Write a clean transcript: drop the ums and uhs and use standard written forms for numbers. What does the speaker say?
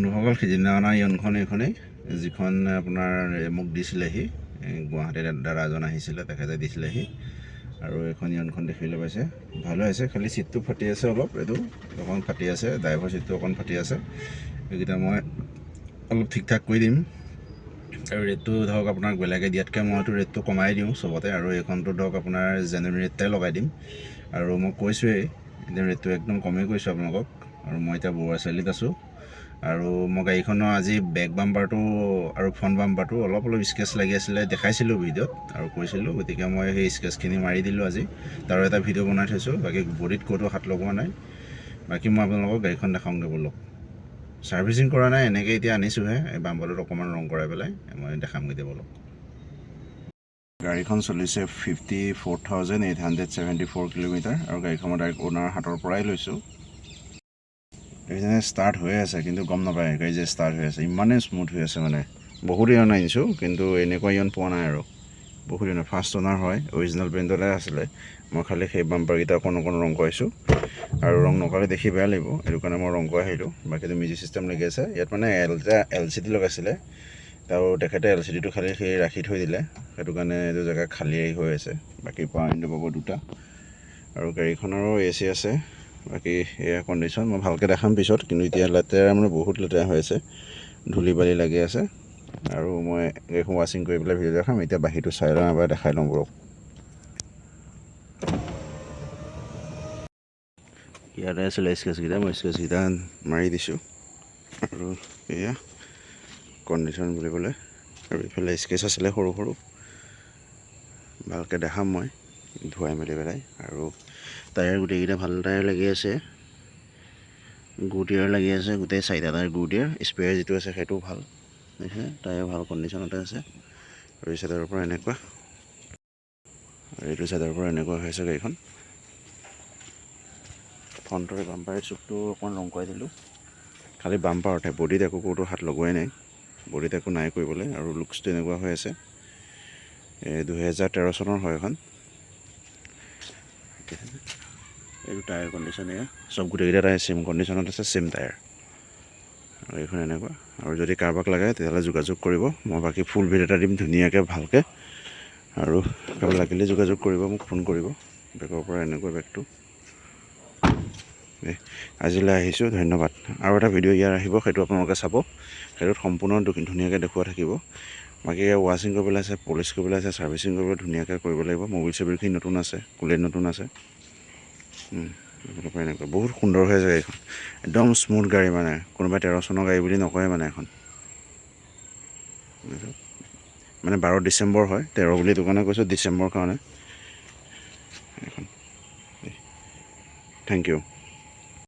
বন্ধুসকল সিদিনা অনা ইয়নখন এইখনেই যিখন আপোনাৰ মোক দিছিলেহি গুৱাহাটীত দাদা এজন আহিছিলে তেখেতে দিছিলেহি আৰু এইখন ইয়নখন দেখিবলৈ পাইছে ভালো হৈছে খালি চিটটো ফাটি আছে অলপ এইটো অকণ ফাটি আছে ড্ৰাইভাৰ চিটটো অকণ ফাটি আছে এইকেইটা মই অলপ ঠিক ঠাক কৰি দিম আৰু ৰেটটো ধৰক আপোনাক বেলেগে দিয়াতকৈ মইতো ৰেটটো কমাই দিওঁ চবতে আৰু এইখনটো ধৰক আপোনাৰ জেনুইন ৰেটটাই লগাই দিম আৰু মই কৈছোঁৱেই এতিয়া ৰেটটো একদম কমেই কৈছোঁ আপোনালোকক আৰু মই এতিয়া বৰুৱা চাৰিআলিত আছোঁ আৰু মই গাড়ীখনৰ আজি বেক বাম্পাৰটো আৰু ফ্ৰণ্ট বাম্পাৰটো অলপ স্কেচ লাগি আছিলে দেখাইছিলোঁ ভিডিঅ'ত আৰু কৈছিলোঁ গতিকে মই সেই স্কেচখিনি মাৰি দিলোঁ আজি তাৰো এটা ভিডিঅ' বনাই থৈছোঁ বাকী বডিত ক'তো হাত লগোৱা নাই বাকী মই আপোনালোকক গাড়ীখন দেখাওঁগৈ ব'লক ছাৰ্ভিচিং কৰা নাই এনেকৈ এতিয়া আনিছোঁহে এই বাম্পাৰটোত অকণমান ৰং কৰাই পেলাই মই দেখামগৈ এতিয়া ব'লক গাড়ীখন চলিছে 54,874 কিলোমিটাৰ আৰু গাড়ীখন ডাইৰেক্ট অ'নাৰ হাতৰ পৰাই লৈছোঁ এইজনে ষ্টাৰ্ট হৈ আছে কিন্তু গম নাপায় গাড়ী যে ষ্টাৰ্ট হৈ আছে ইমানেই স্মুথ হৈ আছে মানে বহুত ইয়ন আনিছোঁ কিন্তু এনেকুৱা ইয়ন পোৱা নাই আৰু বহুত ইয়ন ফাৰ্ষ্ট অ'নাৰ হয় অৰিজিনেল ব্ৰেণ্ডতে আছিলে মই খালি সেই বাম্পাৰকেইটা অকণ ৰং কৰাইছোঁ আৰু ৰং নকৰালে দেখি বেয়া লাগিব সেইটো কাৰণে মই ৰং কৰাই আহিলোঁ বাকীটো মিউজিক চিষ্টেম লাগি আছে ইয়াত মানে LCD লগাইছিলে আৰু তেখেতে LCDটো খালি সেই ৰাখি থৈ দিলে সেইটো কাৰণে এইটো জেগা খালী হৈ আছে বাকী পাৱাৰ উইণ্ডো পাব দুটা আৰু গাড়ীখনৰো AC আছে বাকী এয়া কণ্ডিশ্যন মই ভালকৈ দেখাম পিছত কিন্তু এতিয়া লেতেৰা মানে বহুত লেতেৰা হৈ আছে ধূলি বালি লাগি আছে আৰু মই গাড়ীখন ৱাশ্বিং কৰি পেলাই ভিডিঅ' দেখাম এতিয়া বাহিৰটো চাই লওঁ এবাৰ দেখাই লওঁ বৰক ইয়াতে আছিলে স্কেচকেইটা মই স্কেচকেইটা মাৰি দিছোঁ আৰু এয়া কণ্ডিশ্যন বুলিবলৈ আৰু এইফালে স্কেচ আছিলে সৰু সৰু ভালকৈ দেখাম মই ধুৱাই মেলি পেলাই আৰু টায়াৰ গোটেইকেইটা ভাল টায়াৰ লাগি আছে গু টায়াৰ লাগি আছে গোটেই চাৰিটা টায়াৰ গু টায়াৰ স্পেয়াৰ যিটো আছে সেইটোও ভাল টায়াৰ ভাল কণ্ডিশ্যনতে আছে আৰু এই চাইডৰ পৰা এনেকুৱা আৰু এইটো চাইডৰ পৰা এনেকুৱা হৈ আছে গাড়ীখন ফ্ৰণ্টৰ বাম্পাৰ চুকটো অকণমান ৰং কৰাই দিলোঁ খালি বাম্পাৰতে বডিত একো ক'তো হাত লগোৱাই নাই বডিত একো নাই কৰিবলৈ আৰু লুকছটো এনেকুৱা হৈ আছে 2013 চনৰ হয় এখন এইটো টায়াৰ কণ্ডিশ্যন এয়া চব গোটেইকেইটা টায়াৰ ছেম কণ্ডিশ্যনত আছে ছেম টায়াৰ আৰু এইখন এনেকুৱা আৰু যদি কাৰোবাক লাগে তেতিয়াহ'লে যোগাযোগ কৰিব মই বাকী ফুল ভিডিঅ' এটা দিম ধুনীয়াকৈ ভালকৈ আৰু কাৰোবাক লাগিলে যোগাযোগ কৰিব মোক ফোন কৰিব বেগৰ পৰা এনেকুৱা বেগটো আজিলৈ আহিছোঁ ধন্যবাদ আৰু এটা ভিডিঅ' ইয়াৰ আহিব সেইটো আপোনালোকে চাব সেইটোত সম্পূৰ্ণ ধুনীয়াকৈ দেখুওৱা থাকিব বাকী ৱাশ্বিং কৰিবলৈ আছে পলিচ কৰিবলৈ আছে ছাৰ্ভিচিং কৰিবলৈ ধুনীয়াকৈ কৰিব লাগিব মবিল চবিলখিনি নতুন আছে কুলেট নতুন আছে এনেকুৱা বহুত সুন্দৰ হৈ আছে গাড়ীখন একদম স্মুথ গাড়ী মানে কোনোবাই 13 চনৰ গাড়ী বুলি নকয় মানে এখন মানে 12 ডিচেম্বৰ হয় 13 বুলি দোকানে কৈছোঁ ডিচেম্বৰ কাৰণে এখন থেংক ইউ